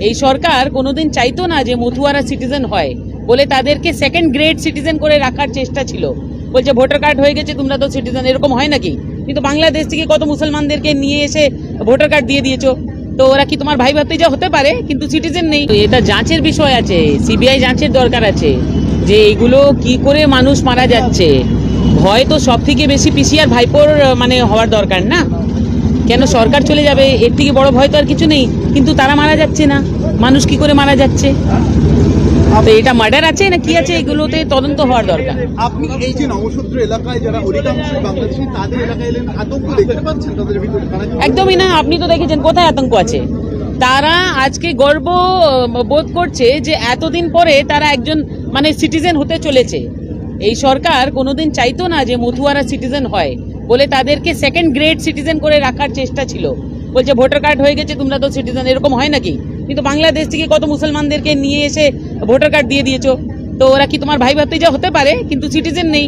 এই সরকার কোনোদিন চাইতো না যে মতুয়ারা সিটিজেন হয় বলে তাদেরকে সেকেন্ড গ্রেড সিটিজেন করে রাখার চেষ্টা ছিল। বলছে ভোটার কার্ড হয়ে গেছে তোমরা তো সিটিজেন, এরকম হয় নাকি? কিন্তু বাংলাদেশ থেকে কত মুসলমানদেরকে নিয়ে এসে ভোটার কার্ড দিয়ে দিয়েছো, তো ওরা কি তোমার ভাই ভাবতে যা হতে পারে কিন্তু সিটিজেন নেই। এটা যাঁচের বিষয় আছে, সিবিআই যাঁচের দরকার আছে যে এইগুলো কি করে মানুষ মারা যাচ্ছে। ভয় তো সব থেকে বেশি পিসিআর ভাইপোর মানে হওয়ার দরকার না, কেন সরকার চলে যাবে এর থেকে বড় ভয় তো আর কিছু নেই। কিন্তু তারা মারা যাচ্ছে না, মানুষ কি করে মারা যাচ্ছে, তো এটা মার্ডার আছে না কি আছে, এগুলোতে তদন্ত হওয়ার দরকার। আপনি এই যে নমশূদ্র এলাকায় যারা অধিকাংশ বাংলাদেশী তাদের এলাকায় এলেন, আতঙ্ক দেখতে পাচ্ছেন তাদের ভিতরে? একদমই না, আপনি তো দেখেছেন কোথায় আতঙ্ক আছে। তারা আজকে গর্ব বোধ করছে যে এতদিন পরে তারা একজন মানে সিটিজেন হতে চলেছে। এই সরকার কোনোদিন চাইতো না যে মতুয়ারা সিটিজেন হয় বলে তাদেরকে সেকেন্ড গ্রেড সিটিজেন করে রাখার চেষ্টা ছিল। বলছে ভোটার কার্ড হয়ে গেছে তোমরা তো সিটিজেন, এরকম হয় নাকি? কিন্তু বাংলাদেশ থেকে কত মুসলমানদেরকে নিয়ে এসে ভোটার কার্ড দিয়ে দিয়েছো, তো ওরা কি তোমার ভাই ভাবতে যা হতে পারে কিন্তু সিটিজেন নেই।